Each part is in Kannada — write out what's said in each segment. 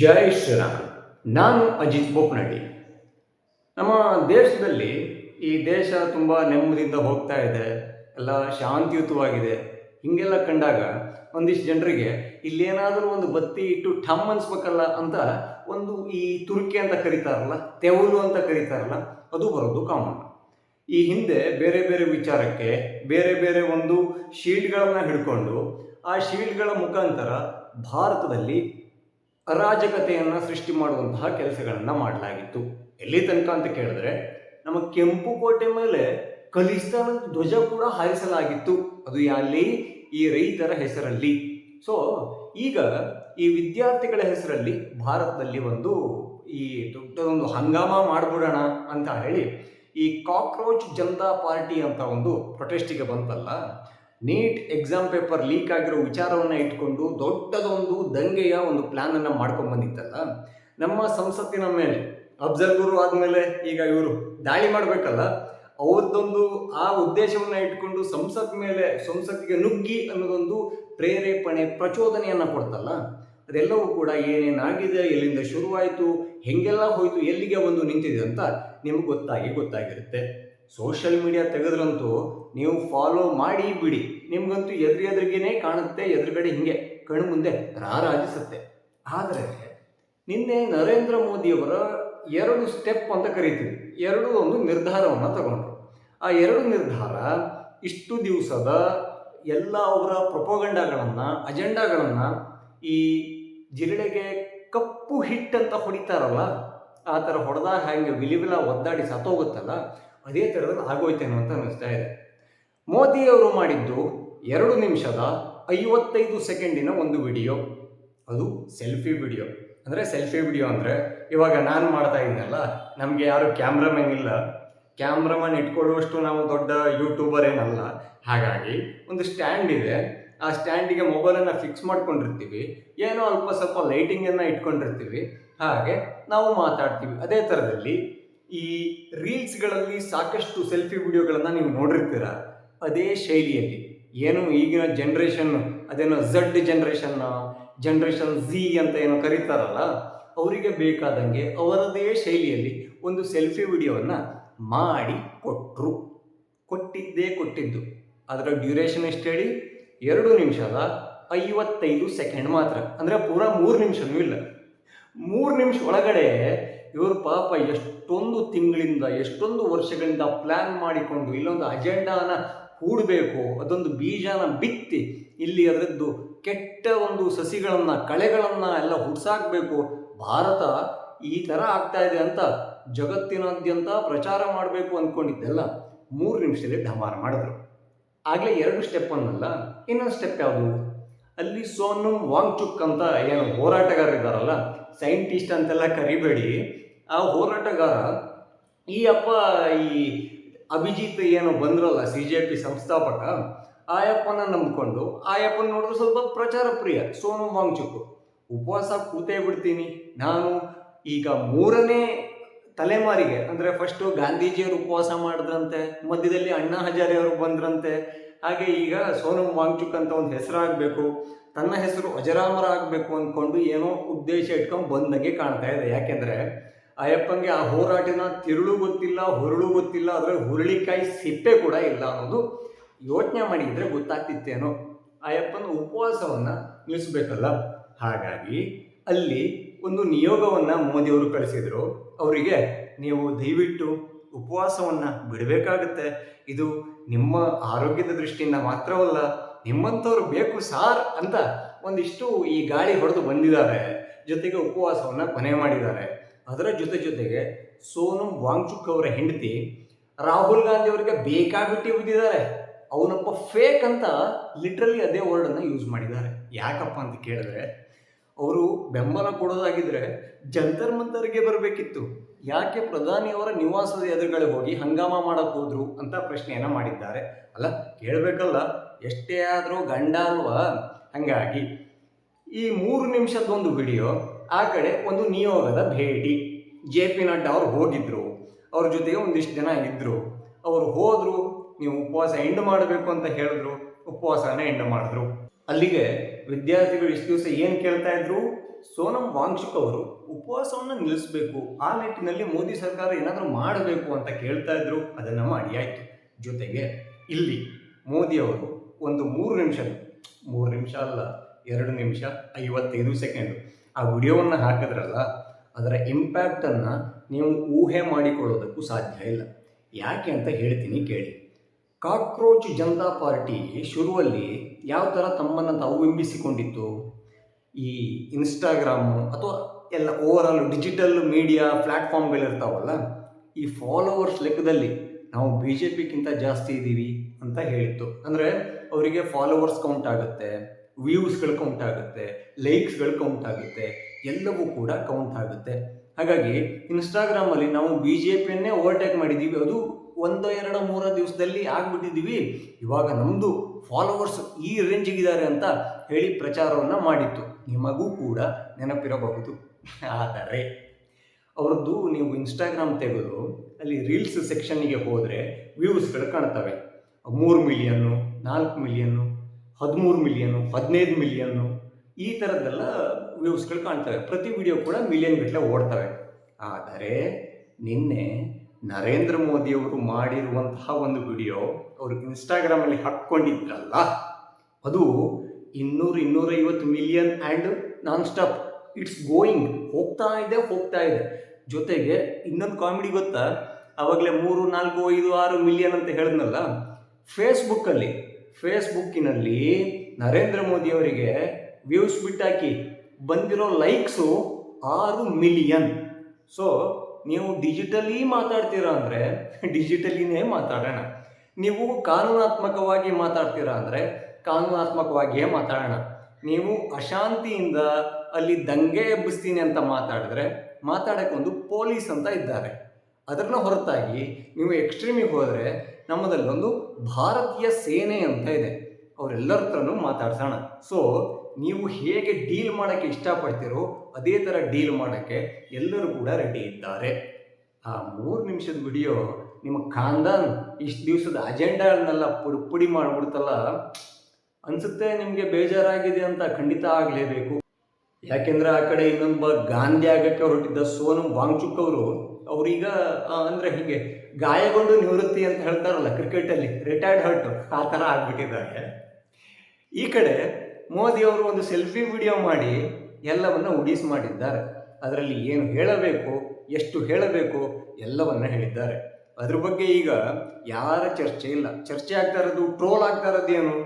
ಜೈ ಶ್ರೀರಾಮ್. ನಾನು ಅಜಿತ್ ಬೋಪನಹಳ್ಳಿ. ನಮ್ಮ ದೇಶದಲ್ಲಿ ಈ ದೇಶ ತುಂಬ ನೆಮ್ಮದಿಯಿಂದ ಹೋಗ್ತಾ ಇದೆ, ಎಲ್ಲ ಶಾಂತಿಯುತವಾಗಿದೆ. ಹೀಗೆಲ್ಲ ಕಂಡಾಗ ಒಂದಿಷ್ಟು ಜನರಿಗೆ ಇಲ್ಲೇನಾದರೂ ಒಂದು ಬತ್ತಿ ಇಟ್ಟು ಠಮ್ ಅನ್ಸ್ಬೇಕಲ್ಲ ಅಂತ ಒಂದು ಈ ತುರ್ಕೆ ಅಂತ ಕರೀತಾರಲ್ಲ, ತೆವಲು ಅಂತ ಕರೀತಾರಲ್ಲ, ಅದು ಬರೋದು ಕಾಮನ್. ಈ ಹಿಂದೆ ಬೇರೆ ಬೇರೆ ವಿಚಾರಕ್ಕೆ ಬೇರೆ ಬೇರೆ ಒಂದು ಶೀಲ್ಡ್ಗಳನ್ನು ಹಿಡ್ಕೊಂಡು ಆ ಶೀಲ್ಡ್ಗಳ ಮುಖಾಂತರ ಭಾರತದಲ್ಲಿ ಅರಾಜಕತೆಯನ್ನು ಸೃಷ್ಟಿ ಮಾಡುವಂತಹ ಕೆಲಸಗಳನ್ನು ಮಾಡಲಾಗಿತ್ತು. ಎಲ್ಲಿ ತನಕ ಅಂತ ಕೇಳಿದ್ರೆ, ನಮ್ಮ ಕೆಂಪು ಕೋಟೆ ಮೇಲೆ ಖಲಿಸ್ತಾನದ ಧ್ವಜ ಕೂಡ ಹಾರಿಸಲಾಗಿತ್ತು. ಅದು ಅಲ್ಲಿ ಈ ರೈತರ ಹೆಸರಲ್ಲಿ. ಸೊ ಈಗ ಈ ವಿದ್ಯಾರ್ಥಿಗಳ ಹೆಸರಲ್ಲಿ ಭಾರತದಲ್ಲಿ ಒಂದು ಈ ದೊಡ್ಡದೊಂದು ಹಂಗಾಮ ಮಾಡಿಬಿಡೋಣ ಅಂತ ಹೇಳಿ ಈ ಕಾಕ್ರೋಚ್ ಜನತಾ ಪಾರ್ಟಿ ಅಂತ ಒಂದು ಪ್ರೊಟೆಸ್ಟಿಗೆ ಬಂತಲ್ಲ. ನೀಟ್ ಎಕ್ಸಾಮ್ ಪೇಪರ್ ಲೀಕ್ ಆಗಿರೋ ವಿಚಾರವನ್ನು ಇಟ್ಕೊಂಡು ದೊಡ್ಡದೊಂದು ದಂಗೆಯ ಒಂದು ಪ್ಲ್ಯಾನನ್ನು ಮಾಡ್ಕೊಂಡು ಬಂದಿತ್ತಲ್ಲ. ನಮ್ಮ ಸಂಸತ್ತಿನ ಮೇಲೆ ಅಫ್ಜಲ್ ಆದಮೇಲೆ ಈಗ ಇವರು ದಾಳಿ ಮಾಡಬೇಕಲ್ಲ, ಅವ್ರದ್ದೊಂದು ಆ ಉದ್ದೇಶವನ್ನು ಇಟ್ಕೊಂಡು ಸಂಸತ್ತಿಗೆ ನುಗ್ಗಿ ಅನ್ನೋದೊಂದು ಪ್ರೇರೇಪಣೆ ಪ್ರಚೋದನೆಯನ್ನು ಕೊಡ್ತಲ್ಲ. ಅದೆಲ್ಲವೂ ಕೂಡ ಏನೇನಾಗಿದೆ, ಎಲ್ಲಿಂದ ಶುರುವಾಯಿತು, ಹೆಂಗೆಲ್ಲ ಹೋಯಿತು, ಎಲ್ಲಿಗೆ ಒಂದು ನಿಂತಿದೆ ಅಂತ ನಿಮ್ಗೆ ಗೊತ್ತಾಗಿರುತ್ತೆ. ಸೋಷಿಯಲ್ ಮೀಡಿಯಾ ತೆಗೆದ್ರಂತೂ ನೀವು ಫಾಲೋ ಮಾಡಿ ಬಿಡಿ, ನಿಮ್ಗಂತೂ ಎದುರಿಗೇನೆ ಕಾಣುತ್ತೆ, ಎದುರುಗಡೆ ಹಿಂಗೆ ಕಣ್ಣು ಮುಂದೆ ರಾರಾಜಿಸುತ್ತೆ. ಆದರೆ ನಿನ್ನೆ ನರೇಂದ್ರ ಮೋದಿಯವರ 2 ಸ್ಟೆಪ್ ಅಂತ ಕರಿತೀವಿ, ಒಂದು ನಿರ್ಧಾರವನ್ನು ತಗೊಂಡ್ರು. ಆ 2 ನಿರ್ಧಾರ ಇಷ್ಟು ದಿವಸದ ಎಲ್ಲ ಅವರ ಪ್ರೊಪಗಂಡಗಳನ್ನು, ಅಜೆಂಡಾಗಳನ್ನು ಈ ಜಿರಳೆಗೆ ಕಪ್ಪು ಹಿಟ್ಟಂತ ಹೊಡಿತಾರಲ್ಲ, ಆ ಥರ ಹೊಡೆದಾಗ ಹಾಗೆ ವಿಲಿವಿಲ ಒದ್ದಾಡಿ ಸತ್ತೋಗುತ್ತಲ್ಲ, ಅದೇ ಥರದಲ್ಲಿ ಆಗೋಯ್ತೇನೋ ಅಂತ ಅನ್ನಿಸ್ತಾ ಇದೆ. ಮೋದಿಯವರು ಮಾಡಿದ್ದು 2 ನಿಮಿಷದ 55 ಸೆಕೆಂಡಿನ ಒಂದು ವಿಡಿಯೋ. ಅದು ಸೆಲ್ಫಿ ವಿಡಿಯೋ. ಸೆಲ್ಫಿ ವಿಡಿಯೋ ಅಂದರೆ ಇವಾಗ ನಾನು ಮಾಡ್ತಾ ಇದ್ದೀನಲ್ಲ, ನಮಗೆ ಯಾರು ಕ್ಯಾಮ್ರಾಮನ್ ಇಲ್ಲ, ಕ್ಯಾಮ್ರಾಮನ್ ಇಟ್ಕೊಳ್ಳುವಷ್ಟು ನಾವು ದೊಡ್ಡ ಯೂಟ್ಯೂಬರ್ ಏನಲ್ಲ. ಹಾಗಾಗಿ ಒಂದು ಸ್ಟ್ಯಾಂಡ್ ಇದೆ, ಆ ಸ್ಟ್ಯಾಂಡಿಗೆ ಮೊಬೈಲನ್ನು ಫಿಕ್ಸ್ ಮಾಡ್ಕೊಂಡಿರ್ತೀವಿ, ಏನೋ ಅಲ್ಪ ಸ್ವಲ್ಪ ಲೈಟಿಂಗನ್ನು ಇಟ್ಕೊಂಡಿರ್ತೀವಿ, ಹಾಗೆ ನಾವು ಮಾತಾಡ್ತೀವಿ. ಅದೇ ಥರದಲ್ಲಿ ಈ ರೀಲ್ಸ್ಗಳಲ್ಲಿ ಸಾಕಷ್ಟು ಸೆಲ್ಫಿ ವಿಡಿಯೋಗಳನ್ನು ನೀವು ನೋಡಿರ್ತೀರ. ಅದೇ ಶೈಲಿಯಲ್ಲಿ ಏನು ಈಗಿನ ಜನ್ರೇಷನ್, ಅದೇನೋ ಜನರೇಷನ್ ಝಿ ಅಂತ ಏನೋ ಕರೀತಾರಲ್ಲ, ಅವರಿಗೆ ಬೇಕಾದಂಗೆ ಅವರದೇ ಶೈಲಿಯಲ್ಲಿ ಒಂದು ಸೆಲ್ಫಿ ವಿಡಿಯೋವನ್ನು ಮಾಡಿ ಕೊಟ್ಟಿದ್ದು. ಅದರ ಡ್ಯೂರೇಷನ್ ಎಷ್ಟು ಹೇಳಿ? 2 ನಿಮಿಷದ 55 ಸೆಕೆಂಡ್ ಮಾತ್ರ. ಪೂರಾ 3 ನಿಮಿಷನೂ ಇಲ್ಲ. 3 ನಿಮಿಷ ಒಳಗಡೆ ಇವರು ಪಾಪ ಎಷ್ಟೊಂದು ತಿಂಗಳಿಂದ, ಎಷ್ಟೊಂದು ವರ್ಷಗಳಿಂದ ಪ್ಲ್ಯಾನ್ ಮಾಡಿಕೊಂಡು ಇಲ್ಲೊಂದು ಅಜೆಂಡಾನ ಹೂಡಬೇಕು, ಅದೊಂದು ಬೀಜನ ಬಿತ್ತಿ ಇಲ್ಲಿ ಅದರದ್ದು ಕೆಟ್ಟ ಒಂದು ಸಸಿಗಳನ್ನು, ಕಳೆಗಳನ್ನು ಎಲ್ಲ ಹುಡ್ಸಾಕಬೇಕು, ಭಾರತ ಈ ಥರ ಆಗ್ತಾ ಇದೆ ಅಂತ ಜಗತ್ತಿನಾದ್ಯಂತ ಪ್ರಚಾರ ಮಾಡಬೇಕು ಅಂದ್ಕೊಂಡಿದ್ದೆಲ್ಲ 3 ನಿಮಿಷದಲ್ಲಿ ಢಮಾರ ಮಾಡಿದ್ರು. ಆಗಲೇ 2 ಸ್ಟೆಪ್ ಅನ್ನಲ್ಲ, ಇನ್ನೊಂದು ಸ್ಟೆಪ್ ಯಾವುದು? ಅಲ್ಲಿ ಸೋನಮ್ ವಾಂಗ್ಚುಕ್ ಅಂತ ಏನು ಹೋರಾಟಗಾರರಿದ್ದಾರಲ್ಲ, ಸೈಂಟಿಸ್ಟ್ ಅಂತೆಲ್ಲ ಕರಿಬೇಡಿ, ಆ ಹೋರಾಟಗಾರ ಈ ಅಭಿಜಿತ್ ಏನು ಬಂದ್ರಲ್ಲ, CJP ಸಂಸ್ಥಾಪಕ, ಆ ನಂಬಿಕೊಂಡು ಆ ನೋಡಿದ್ರೆ ಸ್ವಲ್ಪ ಪ್ರಚಾರ ಪ್ರಿಯ ಸೋನಮ್ ವಾಂಗ್ಚುಕ್ ಉಪವಾಸ ಕೂತೇ ಬಿಡ್ತೀನಿ ನಾನು, ಈಗ 3ನೇ ತಲೆಮಾರಿಗೆ, ಫಸ್ಟು ಗಾಂಧೀಜಿಯವರು ಉಪವಾಸ ಮಾಡಿದ್ರಂತೆ, ಮಧ್ಯದಲ್ಲಿ ಅಣ್ಣಾ ಹಜಾರೆ ಅವರು ಬಂದ್ರಂತೆ, ಹಾಗೆ ಈಗ ಸೋನಮ್ ವಾಂಗ್ಚುಕ್ ಅಂತ ಒಂದು ಹೆಸರಾಗಬೇಕು, ತನ್ನ ಹೆಸರು ಅಜರಾಮರ ಆಗಬೇಕು ಅಂದ್ಕೊಂಡು ಏನೋ ಉದ್ದೇಶ ಇಟ್ಕೊಂಡು ಬಂದಂಗೆ ಕಾಣ್ತಾ ಇದೆ. ಯಾಕೆಂದರೆ ಅಯ್ಯಪ್ಪಂಗೆ ಆ ಹೋರಾಟಿನ ತಿರುಳು ಗೊತ್ತಿಲ್ಲ, ಹುರುಳು ಗೊತ್ತಿಲ್ಲ, ಅದರಲ್ಲಿ ಹುರುಳಿಕಾಯಿ ಸಿಪ್ಪೆ ಕೂಡ ಇಲ್ಲ ಅನ್ನೋದು ಯೋಚನೆ ಮಾಡಿದರೆ ಗೊತ್ತಾಗ್ತಿತ್ತೇನೋ. ಅಯ್ಯಪ್ಪನ ಉಪವಾಸವನ್ನು ನಿಲ್ಲಿಸಬೇಕಲ್ಲ. ಹಾಗಾಗಿ ಅಲ್ಲಿ ಒಂದು ನಿಯೋಗವನ್ನು ಮೋದಿಯವರು ಕಳಿಸಿದರು. ಅವರಿಗೆ ನೀವು ದಯವಿಟ್ಟು ಉಪವಾಸವನ್ನು ಬಿಡಬೇಕಾಗುತ್ತೆ, ಇದು ನಿಮ್ಮ ಆರೋಗ್ಯದ ದೃಷ್ಟಿಯಿಂದ ಮಾತ್ರವಲ್ಲ, ನಿಮ್ಮಂಥವ್ರು ಬೇಕು ಸಾರ್ ಅಂತ ಒಂದಿಷ್ಟು ಈ ಗಾಳಿ ಹೊಡೆದು ಬಂದಿದ್ದಾರೆ. ಜೊತೆಗೆ ಉಪವಾಸವನ್ನು ಕೊನೆ ಮಾಡಿದ್ದಾರೆ. ಅದರ ಜೊತೆಗೆ ಸೋನಮ್ ವಾಂಗ್ಚುಕ್ ಅವರ ಹೆಂಡತಿ ರಾಹುಲ್ ಗಾಂಧಿ ಅವರಿಗೆ ಬೇಕಾಬಿಟ್ಟಿ ಬಿದ್ದಿದ್ದಾರೆ. ಅವನೊಬ್ಬ ಫೇಕ್ ಅಂತ ಲಿಟ್ರಲಿ ಅದೇ ವರ್ಡನ್ನು ಯೂಸ್ ಮಾಡಿದ್ದಾರೆ. ಯಾಕಪ್ಪ ಅಂತ ಕೇಳಿದ್ರೆ, ಅವರು ಬೆಂಬಲ ಕೊಡೋದಾಗಿದ್ದರೆ ಜಂತರ್ ಮಂತರ್ಗೆ ಬರಬೇಕಿತ್ತು, ಯಾಕೆ ಪ್ರಧಾನಿಯವರ ನಿವಾಸದ ಎದುರುಗಡೆ ಹೋಗಿ ಹಂಗಾಮ ಮಾಡಕ್ಕೆ ಹೋದ್ರು ಅಂತ ಪ್ರಶ್ನೆಯನ್ನು ಮಾಡಿದ್ದಾರೆ. ಅಲ್ಲ, ಕೇಳಬೇಕಲ್ಲ, ಎಷ್ಟೇ ಆದರೂ ಗಂಡ ಅಲ್ವಾ. ಹಾಗಾಗಿ ಈ 3 ನಿಮಿಷದೊಂದು ವಿಡಿಯೋ, ಆ ಕಡೆ ಒಂದು ನಿಯೋಗದ ಭೇಟಿ, JP ನಡ್ಡಾ ಅವರು ಹೋಗಿದ್ರು, ಅವ್ರ ಜೊತೆಗೆ ಒಂದಿಷ್ಟು ಜನ ಇದ್ದರು. ಅವರು ಹೋದರು, ನೀವು ಉಪವಾಸ ಎಂಡ್ ಮಾಡಬೇಕು ಅಂತ ಹೇಳಿದ್ರು, ಉಪವಾಸನ ಎಂಡ್ ಮಾಡಿದ್ರು. ಅಲ್ಲಿಗೆ ವಿದ್ಯಾರ್ಥಿಗಳು ಇಷ್ಟು ದಿವಸ ಏನು ಕೇಳ್ತಾ ಇದ್ರು? ಸೋನಂ ವಾಂಗ್ಚುಕ್ ಅವರು ಉಪವಾಸವನ್ನು ನಿಲ್ಲಿಸಬೇಕು, ಆ ನಿಟ್ಟಿನಲ್ಲಿ ಮೋದಿ ಸರ್ಕಾರ ಏನಾದರೂ ಮಾಡಬೇಕು ಅಂತ ಕೇಳ್ತಾ ಇದ್ರು. ಅದನ್ನು ಮಾಡಿ ಆಯಿತು. ಜೊತೆಗೆ ಇಲ್ಲಿ ಮೋದಿಯವರು ಒಂದು 3 ನಿಮಿಷ ಅಲ್ಲ, 2 ನಿಮಿಷ 55 ಸೆಕೆಂಡು ಆ ವಿಡಿಯೋವನ್ನು ಹಾಕಿದ್ರಲ್ಲ, ಅದರ ಇಂಪ್ಯಾಕ್ಟನ್ನು ನೀವು ಊಹೆ ಮಾಡಿಕೊಳ್ಳೋದಕ್ಕೂ ಸಾಧ್ಯ ಇಲ್ಲ. ಯಾಕೆ ಅಂತ ಹೇಳ್ತೀನಿ ಕೇಳಿ. ಕಾಕ್ರೋಚ್ ಜನತಾ ಪಾರ್ಟಿ ಶುರುವಲ್ಲಿ ಯಾವ ಥರ ತಮ್ಮನ್ನು ತಾವು ಬಿಂಬಿಸಿಕೊಂಡಿತ್ತು, ಈ ಇನ್ಸ್ಟಾಗ್ರಾಮು ಅಥವಾ ಎಲ್ಲ ಓವರಾಲ್ ಡಿಜಿಟಲ್ ಮೀಡಿಯಾ ಪ್ಲ್ಯಾಟ್ಫಾರ್ಮ್ಗಳಿರ್ತಾವಲ್ಲ, ಈ ಫಾಲೋವರ್ಸ್ ಲೆಕ್ಕದಲ್ಲಿ ನಾವು BJPಗಿಂತ ಜಾಸ್ತಿ ಇದ್ದೀವಿ ಅಂತ ಹೇಳಿತ್ತು. ಅಂದರೆ ಅವರಿಗೆ ಫಾಲೋವರ್ಸ್ ಕೌಂಟ್ ಆಗುತ್ತೆ, ವ್ಯೂಸ್ಗಳು ಕೌಂಟ್ ಆಗುತ್ತೆ, ಲೈಕ್ಸ್ಗಳು ಕೌಂಟ್ ಆಗುತ್ತೆ, ಎಲ್ಲವೂ ಕೂಡ ಕೌಂಟ್ ಆಗುತ್ತೆ. ಹಾಗಾಗಿ ಇನ್ಸ್ಟಾಗ್ರಾಮಲ್ಲಿ ನಾವು BJPಯನ್ನೇ ಓವರ್ಟೇಕ್ ಮಾಡಿದ್ದೀವಿ, ಅದು 1, 2, 3 ದಿವಸದಲ್ಲಿ ಆಗಿಬಿಟ್ಟಿದ್ದೀವಿ, ಇವಾಗ ನಮ್ಮದು ಫಾಲೋವರ್ಸ್ ಈ ರೇಂಜಿಗಿದ್ದಾರೆ ಅಂತ ಹೇಳಿ ಪ್ರಚಾರವನ್ನು ಮಾಡಿತ್ತು. ನಿಮಗೂ ಕೂಡ ನೆನಪಿರಬಹುದು. ಆದರೆ ಅವ್ರದ್ದು ನೀವು ಇನ್ಸ್ಟಾಗ್ರಾಮ್ ತೆಗೆದು ಅಲ್ಲಿ ರೀಲ್ಸ್ ಸೆಕ್ಷನ್ನಿಗೆ ಹೋದರೆ ವ್ಯೂಸ್ಗಳು ಕಾಣ್ತವೆ. 3 ಮಿಲಿಯನ್ನು, 4 ಮಿಲಿಯನ್ನು, 13 ಮಿಲಿಯನ್ನು, 15 ಮಿಲಿಯನ್ನು, ಈ ಥರದ್ದೆಲ್ಲ ವ್ಯೂಸ್ಗಳು ಕಾಣ್ತವೆ. ಪ್ರತಿ ವಿಡಿಯೋ ಕೂಡ ಮಿಲಿಯನ್ ಗಟ್ಟಲೆ ಓಡ್ತವೆ. ಆದರೆ ನಿನ್ನೆ ನರೇಂದ್ರ ಮೋದಿಯವರು ಮಾಡಿರುವಂತಹ ಒಂದು ವಿಡಿಯೋ ಅವರು ಇನ್ಸ್ಟಾಗ್ರಾಮಲ್ಲಿ ಹಾಕ್ಕೊಂಡಿದ್ರಲ್ಲ, ಅದು 200-250 million and non stop it's going, ಹೋಗ್ತಾ ಇದೆ. ಜೊತೆಗೆ ಇನ್ನೊಂದು ಕಾಮಿಡಿ ಗೊತ್ತಾ, ಆವಾಗಲೇ 3, 4, 5, 6 ಮಿಲಿಯನ್ ಅಂತ ಹೇಳಿದ್ನಲ್ಲ, ಫೇಸ್ಬುಕ್ಕಿನಲ್ಲಿ ನರೇಂದ್ರ ಮೋದಿಯವರಿಗೆ ವ್ಯೂಸ್ ಬಿಟ್ಟಾಕಿ ಬಂದಿರೋ ಲೈಕ್ಸು 6 ಮಿಲಿಯನ್. ಸೊ ನೀವು ಡಿಜಿಟಲಿ ಮಾತಾಡ್ತೀರಾ ಅಂದರೆ ಡಿಜಿಟಲಿನೇ ಮಾತಾಡೋಣ, ನೀವು ಕಾನೂನಾತ್ಮಕವಾಗಿ ಮಾತಾಡ್ತೀರಾ ಅಂದರೆ ಕಾನೂನಾತ್ಮಕವಾಗಿಯೇ ಮಾತಾಡೋಣ. ನೀವು ಅಶಾಂತಿಯಿಂದ ಅಲ್ಲಿ ದಂಗೆ ಎಬ್ಬಿಸ್ತೀನಿ ಅಂತ ಮಾತಾಡೋಕ್ಕೊಂದು ಪೊಲೀಸ್ ಅಂತ ಇದ್ದಾರೆ. ಅದನ್ನ ಹೊರತಾಗಿ ನೀವು ಎಕ್ಸ್ಟ್ರೀಮಿಗೆ ಹೋದರೆ ನಮ್ಮದಲ್ಲೊಂದು ಭಾರತೀಯ ಸೇನೆ ಅಂತ ಇದೆ, ಅವರೆಲ್ಲರ ಹತ್ರನೂ ಮಾತಾಡ್ಸೋಣ. ಸೊ ನೀವು ಹೇಗೆ ಡೀಲ್ ಮಾಡೋಕ್ಕೆ ಇಷ್ಟಪಡ್ತೀರೋ ಅದೇ ಥರ ಡೀಲ್ ಮಾಡೋಕ್ಕೆ ಎಲ್ಲರೂ ಕೂಡ ರೆಡಿ ಇದ್ದಾರೆ. ಆ 3 ನಿಮಿಷದ ವಿಡಿಯೋ ನಿಮ್ಮ ಖಾನ್ದಾನ್ ಇಷ್ಟು ದಿವಸದ ಅಜೆಂಡಾಗಳನ್ನೆಲ್ಲ ಪುಡಿ ಮಾಡಿಬಿಡ್ತಲ್ಲ ಅನಿಸುತ್ತೆ. ನಿಮಗೆ ಬೇಜಾರಾಗಿದೆ ಅಂತ ಖಂಡಿತ ಆಗಲೇಬೇಕು. ಯಾಕೆಂದರೆ ಆ ಕಡೆ ಇನ್ನೊಬ್ಬ ಗಾಂಧಿ ಆಗಕ್ಕೆ ಹೊರಟಿದ್ದ ಸೋನಂ ವಾಂಗ್ಚುಕ್ ಅವರೀಗ ಅಂದರೆ ಹೀಗೆ ಗಾಯಗೊಂಡು ನಿವೃತ್ತಿ ಅಂತ ಹೇಳ್ತಾರಲ್ಲ ಕ್ರಿಕೆಟಲ್ಲಿ, ರಿಟೈರ್ಡ್ ಹರ್ಟ್, ಆ ಥರ ಆಗಿಬಿಟ್ಟಿದ್ದಾರೆ. ಈ ಕಡೆ ಮೋದಿಯವರು ಒಂದು ಸೆಲ್ಫಿ ವಿಡಿಯೋ ಮಾಡಿ ಎಲ್ಲವನ್ನು ಉಡೀಸ್ ಮಾಡಿದ್ದಾರೆ. ಅದರಲ್ಲಿ ಏನು ಹೇಳಬೇಕು, ಎಷ್ಟು ಹೇಳಬೇಕು ಎಲ್ಲವನ್ನ ಹೇಳಿದ್ದಾರೆ. ಅದ್ರ ಬಗ್ಗೆ ಈಗ ಯಾರ ಚರ್ಚೆ ಇಲ್ಲ. ಚರ್ಚೆ ಆಗ್ತಾ ಇರೋದು, ಟ್ರೋಲ್ ಆಗ್ತಾ ಇರೋದೇನು,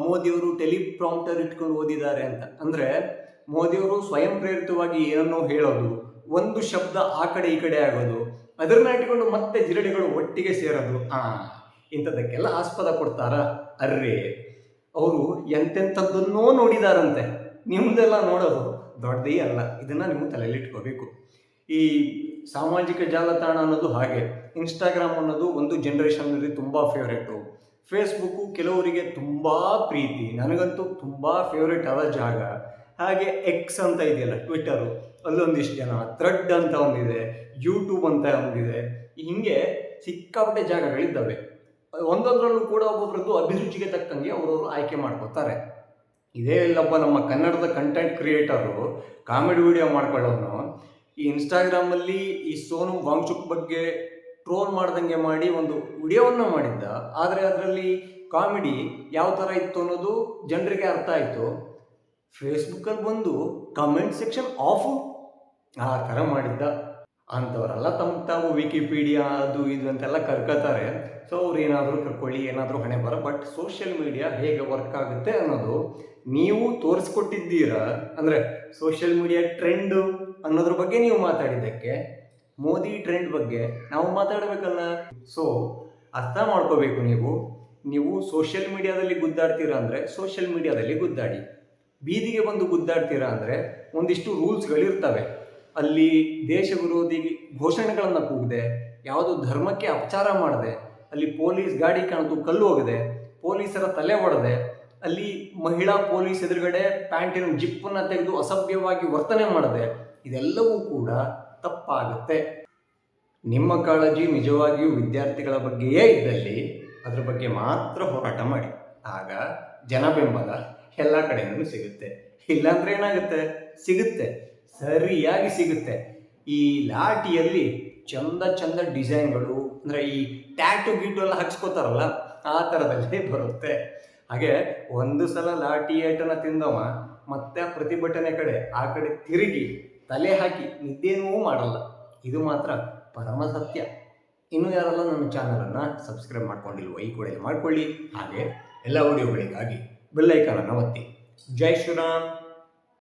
ಮೋದಿಯವರು ಟೆಲಿಪ್ರಾಂಪ್ಟರ್ ಇಟ್ಕೊಂಡು ಓದಿದ್ದಾರೆ ಅಂತ. ಅಂದರೆ ಮೋದಿಯವರು ಸ್ವಯಂ ಪ್ರೇರಿತವಾಗಿ ಏನನ್ನೋ ಹೇಳೋದು, ಒಂದು ಶಬ್ದ ಆ ಕಡೆ ಈ ಕಡೆ ಆಗೋದು, ಅದನ್ನ ಇಟ್ಕೊಂಡು ಮತ್ತೆ ಜಿರಡಿಗಳು ಒಟ್ಟಿಗೆ ಸೇರೋದು, ಇಂಥದ್ದಕ್ಕೆಲ್ಲ ಆಸ್ಪದ ಕೊಡ್ತಾರ. ಅರ್ರೇ, ಅವರು ಎಂತೆಂಥದ್ದನ್ನೋ ನೋಡಿದಾರಂತೆ. ನಿಮ್ಮದೆಲ್ಲ ನೋಡೋದು ದೊಡ್ಡದೇ ಅಲ್ಲ, ಇದನ್ನು ನೀವು ತಲೆಯಲ್ಲಿ ಇಟ್ಕೋಬೇಕು. ಈ ಸಾಮಾಜಿಕ ಜಾಲತಾಣ ಅನ್ನೋದು ಹಾಗೆ, ಇನ್ಸ್ಟಾಗ್ರಾಮ್ ಅನ್ನೋದು ಒಂದು ಜನ್ರೇಷನ್ನಲ್ಲಿ ತುಂಬ ಫೇವ್ರೇಟು, ಫೇಸ್ಬುಕ್ಕು ಕೆಲವರಿಗೆ ತುಂಬ ಪ್ರೀತಿ, ನನಗಂತೂ ತುಂಬ ಫೇವ್ರೇಟ್ ಆದ ಜಾಗ. ಹಾಗೆ ಎಕ್ಸ್ ಅಂತ ಇದೆಯಲ್ಲ ಟ್ವಿಟ್ಟರು, ಅಲ್ಲೊಂದಿಷ್ಟು ಜನ, ಥ್ರೆಡ್ ಅಂತ ಒಂದಿದೆ, ಯೂಟ್ಯೂಬ್ ಅಂತ ಒಂದಿದೆ, ಹೀಗೆ ಸಿಕ್ಕಾಪಟ್ಟೆ ಜಾಗಗಳಿದ್ದಾವೆ. ಒಂದೊಂದರಲ್ಲೂ ಕೂಡ ಒಬ್ಬೊಬ್ರದ್ದು ಅಭಿರುಚಿಗೆ ತಕ್ಕಂಗೆ ಅವರವರು ಆಯ್ಕೆ ಮಾಡ್ಕೋತಾರೆ. ಇದೇ ಇಲ್ಲೊಬ್ಬ ನಮ್ಮ ಕನ್ನಡದ ಕಂಟೆಂಟ್ ಕ್ರಿಯೇಟರು ಕಾಮಿಡಿ ವಿಡಿಯೋ ಮಾಡ್ಕೊಳ್ಳೋನು ಈ ಇನ್ಸ್ಟಾಗ್ರಾಮಲ್ಲಿ ಈ ಸೋನಂ ವಾಂಗ್ಚುಕ್ ಬಗ್ಗೆ ಟ್ರೋಲ್ ಮಾಡ್ದಂಗೆ ಮಾಡಿ ಒಂದು ವಿಡಿಯೋವನ್ನು ಮಾಡಿದ್ದ. ಆದರೆ ಅದರಲ್ಲಿ ಕಾಮಿಡಿ ಯಾವ ಥರ ಇತ್ತು ಅನ್ನೋದು ಜನರಿಗೆ ಅರ್ಥ ಆಯಿತು. ಫೇಸ್ಬುಕ್ಕಲ್ಲಿ ಬಂದು ಕಮೆಂಟ್ ಸೆಕ್ಷನ್ ಆಫು ಆ ಥರ ಮಾಡಿದ್ದ. ಅಂಥವರೆಲ್ಲ ತಾವು ವಿಕಿಪೀಡಿಯಾ ಅದು ಇದು ಅಂತೆಲ್ಲ ಕರ್ಕೋತಾರೆ. ಸೊ ಅವ್ರು ಏನಾದರೂ ಕರ್ಕೊಳ್ಳಿ, ಏನಾದರೂ ಹಣೆ ಬರ. ಬಟ್ ಸೋಷಿಯಲ್ ಮೀಡಿಯಾ ಹೇಗೆ ವರ್ಕ್ ಆಗುತ್ತೆ ಅನ್ನೋದು ನೀವು ತೋರಿಸ್ಕೊಟ್ಟಿದ್ದೀರಾ. ಅಂದರೆ ಸೋಷಿಯಲ್ ಮೀಡಿಯಾ ಟ್ರೆಂಡು ಅನ್ನೋದ್ರ ಬಗ್ಗೆ ನೀವು ಮಾತಾಡಿದ್ದಕ್ಕೆ ಮೋದಿ ಟ್ರೆಂಡ್ ಬಗ್ಗೆ ನಾವು ಮಾತಾಡಬೇಕಲ್ಲ. ಸೊ ಅರ್ಥ ಮಾಡ್ಕೋಬೇಕು. ನೀವು ಸೋಷಿಯಲ್ ಮೀಡಿಯಾದಲ್ಲಿ ಗುದ್ದಾಡ್ತೀರಾ ಅಂದರೆ ಸೋಷಿಯಲ್ ಮೀಡಿಯಾದಲ್ಲಿ ಗುದ್ದಾಡಿ. ಬೀದಿಗೆ ಬಂದು ಗುದ್ದಾಡ್ತೀರಾ ಅಂದರೆ ಒಂದಿಷ್ಟು ರೂಲ್ಸ್ಗಳಿರ್ತವೆ. ಅಲ್ಲಿ ದೇಶ ವಿರೋಧಿ ಘೋಷಣೆಗಳನ್ನು ಕೂಗದೆ, ಯಾವುದೋ ಧರ್ಮಕ್ಕೆ ಅಪಚಾರ ಮಾಡದೆ, ಅಲ್ಲಿ ಪೊಲೀಸ್ ಗಾಡಿ ಕಾಣ್ತು ಕಲ್ಲು ಹೋಗದೆ, ಪೊಲೀಸರ ತಲೆ ಹೊಡೆದೆ, ಅಲ್ಲಿ ಮಹಿಳಾ ಪೊಲೀಸ್ ಎದುರುಗಡೆ ಪ್ಯಾಂಟಿನ ಜಿಪ್ಪನ್ನು ತೆಗೆದು ಅಸಭ್ಯವಾಗಿ ವರ್ತನೆ ಮಾಡದೆ, ಇದೆಲ್ಲವೂ ಕೂಡ ತಪ್ಪಾಗುತ್ತೆ. ನಿಮ್ಮ ಕಾಳಜಿ ನಿಜವಾಗಿಯೂ ವಿದ್ಯಾರ್ಥಿಗಳ ಬಗ್ಗೆಯೇ ಇದ್ದಲ್ಲಿ ಅದರ ಬಗ್ಗೆ ಮಾತ್ರ ಹೋರಾಟ ಮಾಡಿ. ಆಗ ಜನ ಬೆಂಬಲ ಎಲ್ಲ ಕಡೆಯಿಂದಲೂ ಸಿಗುತ್ತೆ. ಇಲ್ಲಾಂದ್ರೆ ಏನಾಗುತ್ತೆ? ಸಿಗುತ್ತೆ, ಸರಿಯಾಗಿ ಸಿಗುತ್ತೆ. ಈ ಲಾಟಿಯಲ್ಲಿ ಚಂದ ಚಂದ ಡಿಸೈನ್ಗಳು, ಅಂದರೆ ಈ ಟ್ಯಾಟು ಗೀಟು ಎಲ್ಲ ಹಾಕ್ಸ್ಕೋತಾರಲ್ಲ, ಆ ಥರದಲ್ಲೇ ಬರುತ್ತೆ. ಹಾಗೆ ಒಂದು ಸಲ ಲಾಟಿ ಏಟನ್ನು ತಿಂದವ ಮತ್ತೆ ಪ್ರತಿಭಟನೆ ಕಡೆ ಆ ಕಡೆ ತಿರುಗಿ ತಲೆ ಹಾಕಿ ನಿದ್ದೇನೂ ಮಾಡಲ್ಲ. ಇದು ಮಾತ್ರ ಪರಮ ಸತ್ಯ. ಇನ್ನೂ ಯಾರೆಲ್ಲ ನನ್ನ ಚಾನಲನ್ನು ಸಬ್ಸ್ಕ್ರೈಬ್ ಮಾಡ್ಕೊಂಡಿಲ್ವೋ ಈ ಕೂಡಲೇ ಮಾಡ್ಕೊಳ್ಳಿ. ಹಾಗೆ ಎಲ್ಲ ವಿಡಿಯೋಗಳಿಗಾಗಿ ಬೆಲ್ಲೈಕನನ್ನು ಒತ್ತಿ. ಜೈ ಶ್ರೀರಾಮ್.